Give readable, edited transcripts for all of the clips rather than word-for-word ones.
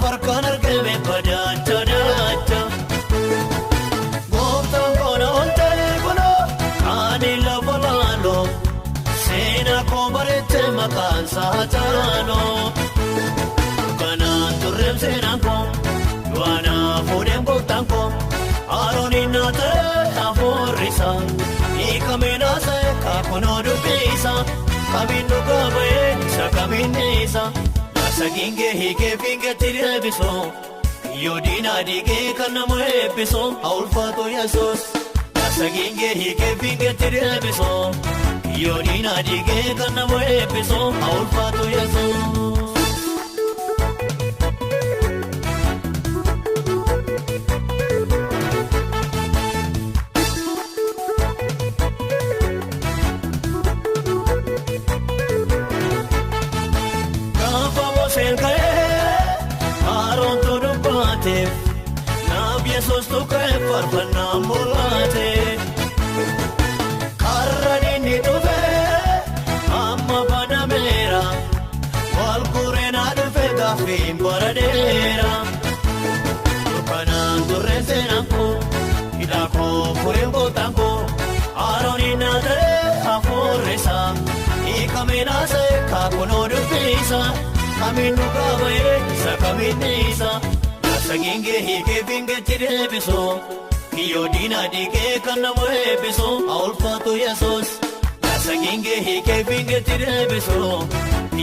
farkaan argame badaacha daacha. Gooftaan koona ontee koona kaanii lafa laaloo seenaa koo bareechee maqaan saataaloo. Kanaan turreem seenaan koo du'aanaa fuudheem gooftaan koo Arooniin naatee hafuurrisaa hiikamee naasee kaakunoo dubbisaa kamiin dhugaa ba'ee isa kamiin dhiisaa. Sagingee hiikee fingeetti deebisoo yoo diinaa dhiigee kan nama eebbisoo ulfaatu Yesuus. Sagingee hiikee fingeetti deebisoo yoo diinaa dhiigee kan nama eebbisoo ulfaatu Yesuus. Naaf Yesuus tuqee farfannaa mul'ate karraan inni dhufee amma banameera wal gureenaa dhufee gaaffii baradeera. Kanaan turreen seenaan koo hidhaa koo fureen gootaan koo Arooniin naatee hafuurrisaa hiikamee naasee kaakunoo dubbisaa kamiin dhugaa ba'ee isa kamiin dhiisaa. Sagingee hiikee fingeetti deebisoo yoo diinaa dhiigee kan nama eebbisoo ulfaatu Yesuus. Sagingee hiikee fingeetti deebisoo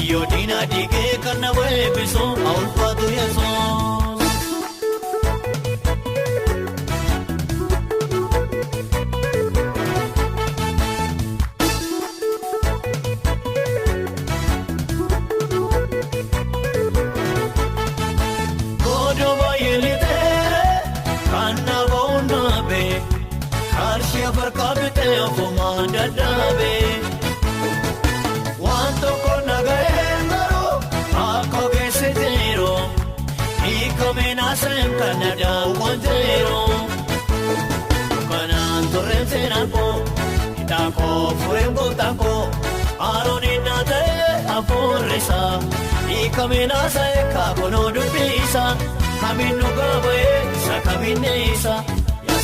yoo diinaa dhiigee kan nama eebbisoo ulfaatu Yesuus. Farkaa bitee ofumaan dadhabee waan tokko nagahee garuu akka geessiteeroo hiikamee naaseen kan na daawwateeroo. Kanaan turreen seenaan koo hidhaa koo fureen gooftaan koo Arooniin naatee hafuurrisaa hiikamee naasee kaakunoo dubbisaa kamiin dhugaa ba'ee isa kamiin dhiisaa.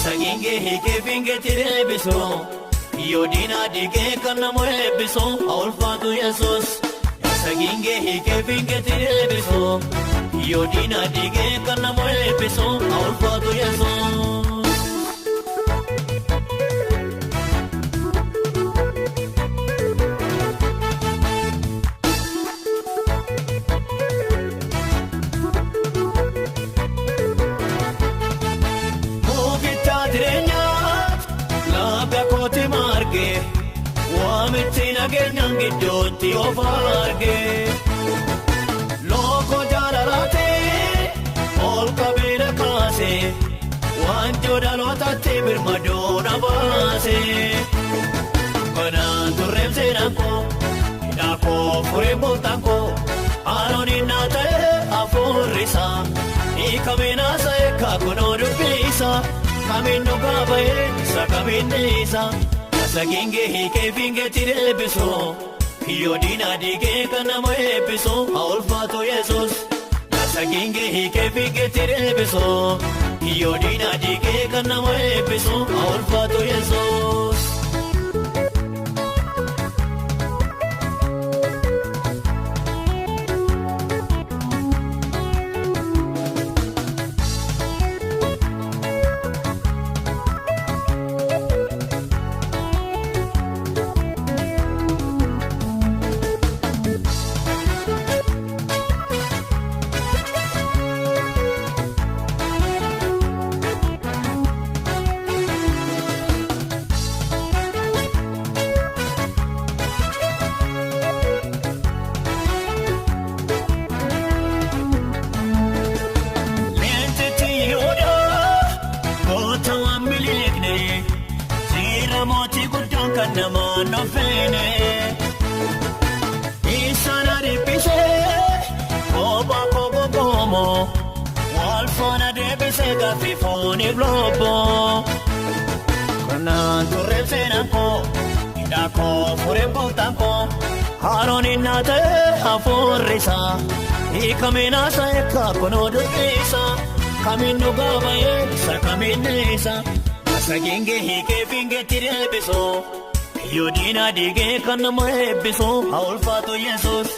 Sagingee hiikee fingeetti deebisoo yoo diinaa dhiigee kan nama eebbisoo ulfaatu Yesuus. Sagingee hiikee fingeetti deebisoo yoo diinaa dhiigee kan nama eebbisoo ulfaatu Yesuus. Waamichi nageenyaan gidduutti of argee lookoo jaalalaatee ol qabeera kaasee waanjoo dhalootatti birmadoona baasee. Kanaan turreem seenaan koo hidhaa koo fureen gooftaan koo Arooniin naatee hafuurrisaa hiikamee naasee kaakunoo dubbisaa kamiin dhugaa ba'ee isa kamiin dhiisaa. Sagingee hiikee fingeetti deebisoo yoo diinaa dhiigee kan nama eebbisoo ulfaatu Yesuus. Sagingee hiikee fingeetti deebisoo yoo diinaa dhiigee kan nama eebbisoo ulfaatu Yesuus. kan namaan ofeene isaan ariifisee kophaa kookoomoo wal faana deebisee gaaffii fooniif looboo kanaan turreef seenaan koo hidhaa koo fureen booftaan koo Haroon naate hafuurrisa hiikameenaasa eekka kunoo durbeessa kamiin dhugaa bayeessa kamiin neessa asa gengee hiikee fingeetti deebisoo yoo diinaa diigee kan nama eebbisoo haa ulfaatu Yesuus.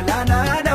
Na na na